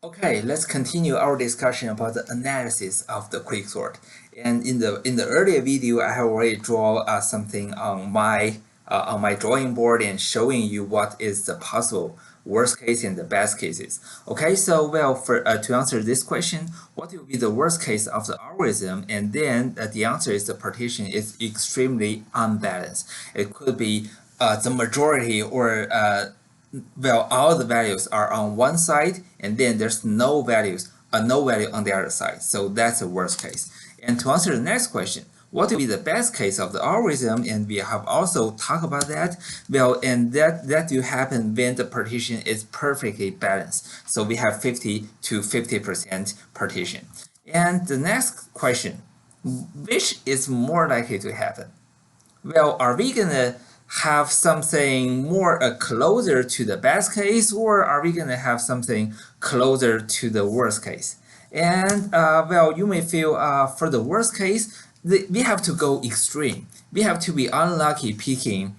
Okay, let's continue our discussion about the analysis of the quicksort. And in the earlier video, I have already drawn something on my drawing board and showing you what is the possible worst case and the best cases. Okay, so well, for to answer this question, what will be the worst case of the algorithm? And then the answer is the partition is extremely unbalanced. It could be the majority or well, all the values are on one side, and then there's no no value on the other side. So that's the worst case. And to answer the next question, what will be the best case of the algorithm? And we have also talked about that. Well, and that will happen when the partition is perfectly balanced. So we have 50 to 50% partition. And the next question, which is more likely to happen? Well, are we gonna have something more closer to the best case, or are we gonna have something closer to the worst case? And well, you may feel for the worst case, we have to go extreme. We have to be unlucky picking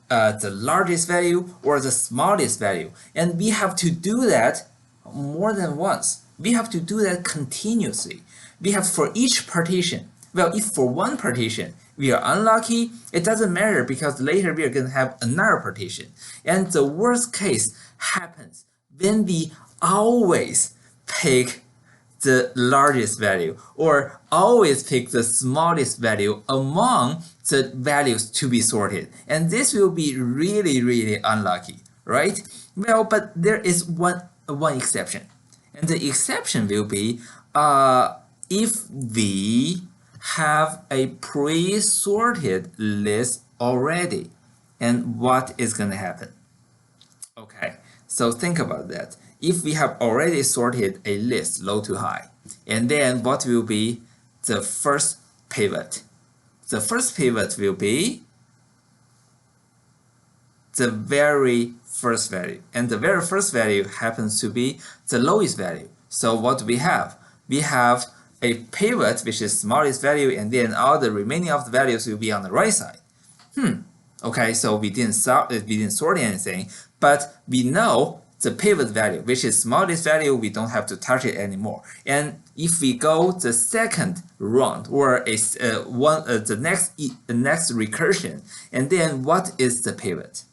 the largest value or the smallest value, and we have to do that more than once. We have to do that continuously. We have for each partition. Well, if for one partition we are unlucky, it doesn't matter because later we are going to have another partition. And the worst case happens when we always pick the largest value or always pick the smallest value among the values to be sorted. And this will be really, really unlucky, right? Well, but there is one exception. And the exception will be if we have a pre-sorted list already. And what is going to happen? Okay, so think about that. If we have already sorted a list low to high, and then what will be the first pivot? The first pivot will be the very first value, and the very first value happens to be the lowest value. So what do we have? We have a pivot which is smallest value, and then all the remaining of the values will be on the right side. Okay, so we didn't sort anything, but we know the pivot value, which is smallest value, we don't have to touch it anymore. And if we go the second round or the next recursion, and then what is the pivot?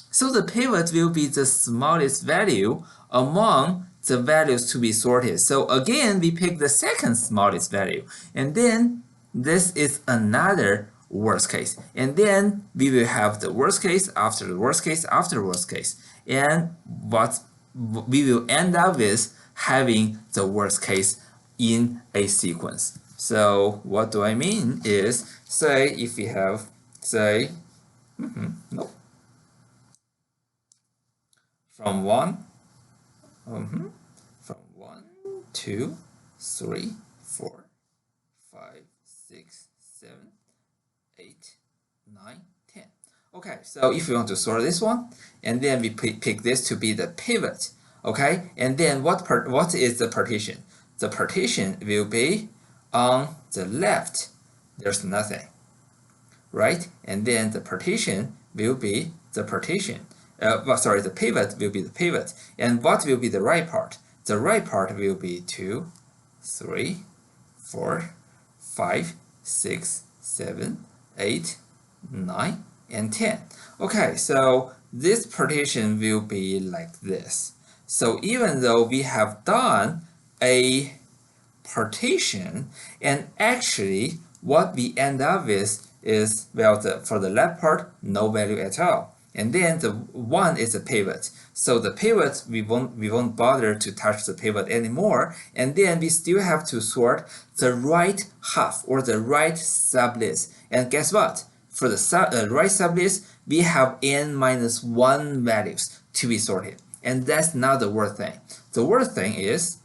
So the pivot will be the smallest value among the values to be sorted. So again, we pick the second smallest value, and then this is another worst case. And then we will have the worst case after the worst case after the worst case. And what we will end up with having the worst case in a sequence. So what do I mean is, say if we have, say, no, from 1, from 1, 2, 3, 4, 5, 6, 7, 8, 9, 10. Okay, so if we want to sort this one, and then we pick this to be the pivot, okay, and then what is the partition? The partition will be on the left. There's nothing, right? And then the partition will be the partition. The pivot will be the pivot. And what will be the right part? The right part will be 2, 3, 4, 5, 6, 7, 8, 9, and 10. Okay, so this partition will be like this. So even though we have done a partition, and actually what we end up with is, well, for the left part, no value at all. And then the 1 is a pivot. So the pivot, we won't bother to touch the pivot anymore. And then we still have to sort the right half or the right sublist. And guess what? For the right sublist, we have n minus 1 values to be sorted. And that's not the worst thing. The worst thing is,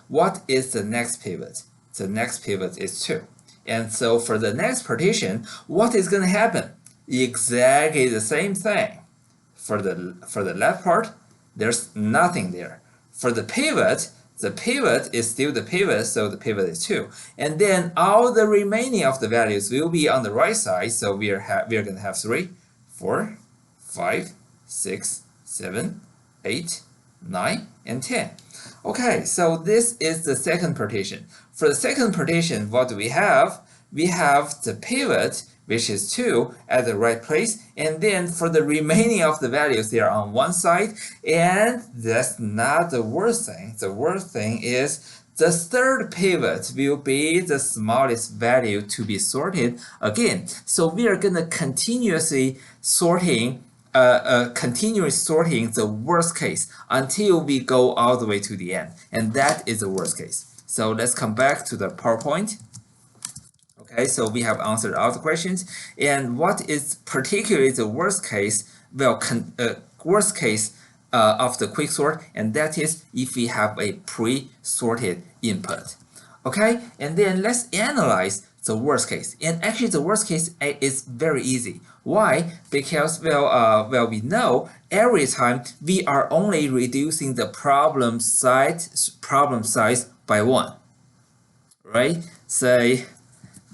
what is the next pivot? The next pivot is 2. And so for the next partition, what is going to happen? Exactly the same thing. For the left part, there's nothing there. For the pivot is still the pivot, so the pivot is 2. And then all the remaining of the values will be on the right side, so we are going to have 3, 4, 5, 6, 7, 8, 9, and 10. Okay, so this is the second partition. For the second partition, what do we have? We have the pivot, which is 2 at the right place, and then for the remaining of the values, they are on one side, and that's not the worst thing. The worst thing is the third pivot will be the smallest value to be sorted again. So we are going to continuously sorting the worst case until we go all the way to the end, and that is the worst case. So let's come back to the PowerPoint. Okay, so we have answered all the questions, and what is particularly the worst case? Well, worst case of the quicksort, and that is if we have a pre-sorted input. Okay, and then let's analyze the worst case. And actually, the worst case is very easy. Why? Because well, we know every time we are only reducing the problem size by 1, right? Say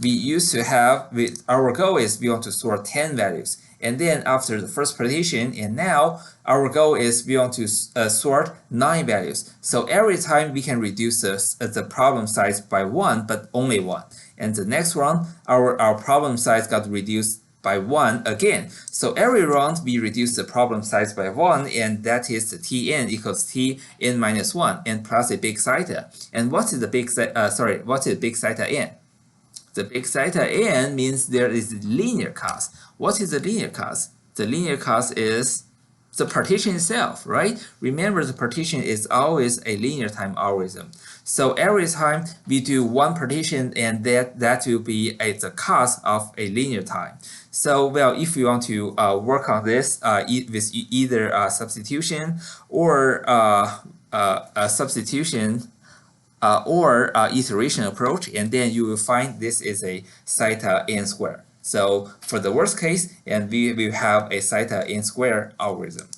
we used to have, our goal is we want to sort 10 values, and then after the first partition, and now our goal is we want to sort 9 values. So every time we can reduce the problem size by 1, but only 1. And the next round, our problem size got reduced by 1 again. So every round we reduce the problem size by 1, and that is the Tn equals Tn minus 1 and plus a big zeta. And what is the big zeta n? The big zeta n means there is linear cost. What is the linear cost? The linear cost is the partition itself, right? Remember, the partition is always a linear time algorithm. So every time we do one partition, and that will be the cost of a linear time. So, well, if you want to work on this with either substitution or iteration approach, and then you will find this is a zeta n square. So for the worst case, and we will have a zeta n square algorithm.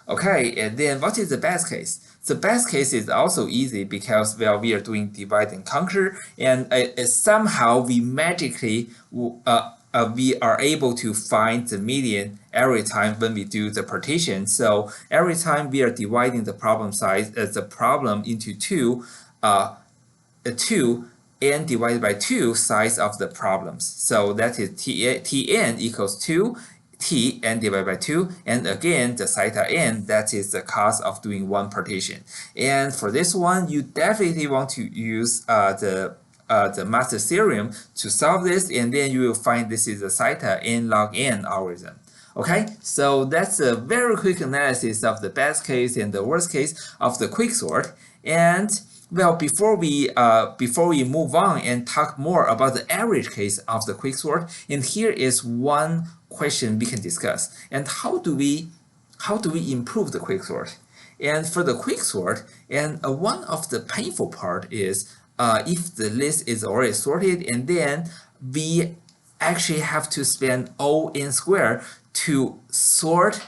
Okay, and then what is the best case? The best case is also easy because, well, we are doing divide and conquer, and somehow we magically we are able to find the median every time when we do the partition. So every time we are dividing the problem size the problem into 2 n divided by 2 size of the problems. So that is Tn equals 2 Tn divided by 2, and again the zeta n, that is the cost of doing one partition. And for this one, you definitely want to use the master theorem to solve this, and then you will find this is a zeta n log n algorithm. Okay, so that's a very quick analysis of the best case and the worst case of the quicksort. And well, before we move on and talk more about the average case of the quicksort, and here is one question we can discuss. And how do we improve the quicksort? And for the quicksort, and one of the painful part is if the list is already sorted, and then we actually have to spend O n squared to sort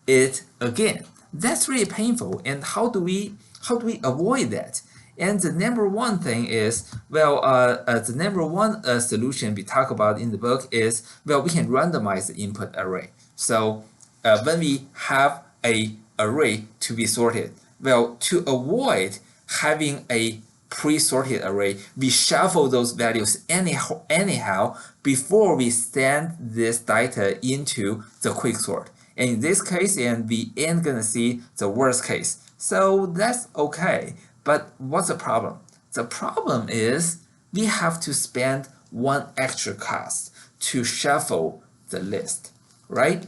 it again. That's really painful. And how do we avoid that? And the number one thing is, well, the number one solution we talk about in the book is, well, we can randomize the input array. So when we have a array to be sorted, well, to avoid having a pre-sorted array, we shuffle those values anyhow before we send this data into the quicksort. And in this case, and we ain't gonna see the worst case. So that's okay. But what's the problem? The problem is we have to spend one extra cost to shuffle the list, right?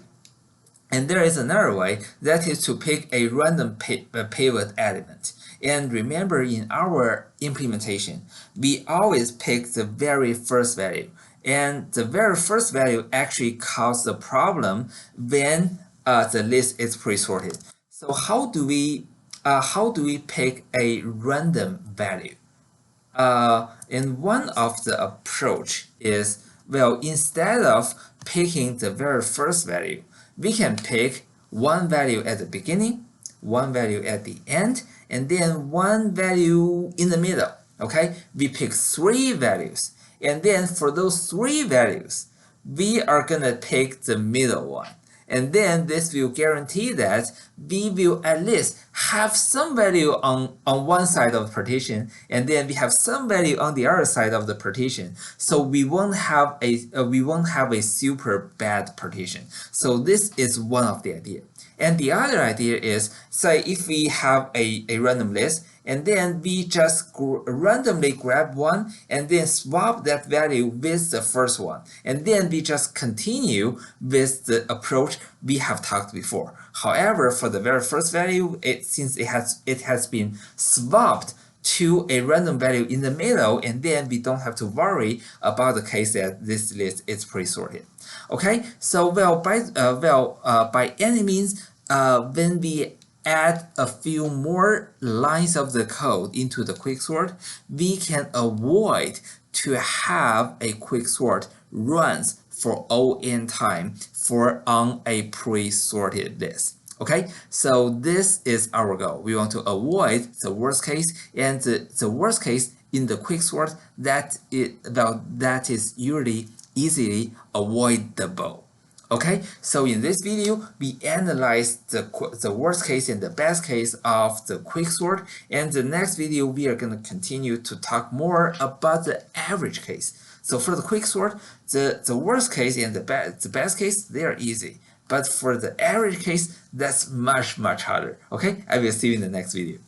And there is another way, that is to pick a random pivot element. And remember, in our implementation, we always pick the very first value. And the very first value actually causes the problem when the list is pre-sorted. So how do we pick a random value? And one of the approach is, well, instead of picking the very first value, we can pick one value at the beginning, one value at the end, and then one value in the middle. Okay, we pick 3 values, and then for those 3 values, we are gonna pick the middle one. and then this will guarantee that we will at least have some value on one side of the partition, and then we have some value on the other side of the partition. So we won't have a super bad partition. So this is one of the idea. And the other idea is, say if we have a random list, and then we just randomly grab one and then swap that value with the first one, and then we just continue with the approach we have talked before. However, for the very first value, since it has been swapped to a random value in the middle, and then we don't have to worry about the case that this list is pre-sorted. Okay, so by any means, when we add a few more lines of the code into the quicksort, we can avoid to have a quicksort runs for O(n) time on a pre-sorted list. Okay, so this is our goal. We want to avoid the worst case, and the worst case in the quicksort that is usually easily avoidable. Okay, so in this video, we analyzed the worst case and the best case of the quicksort, and the next video we are going to continue to talk more about the average case. So for the quicksort, the worst case and the best case, they are easy. But for the average case, that's much harder. Okay, I will see you in the next video.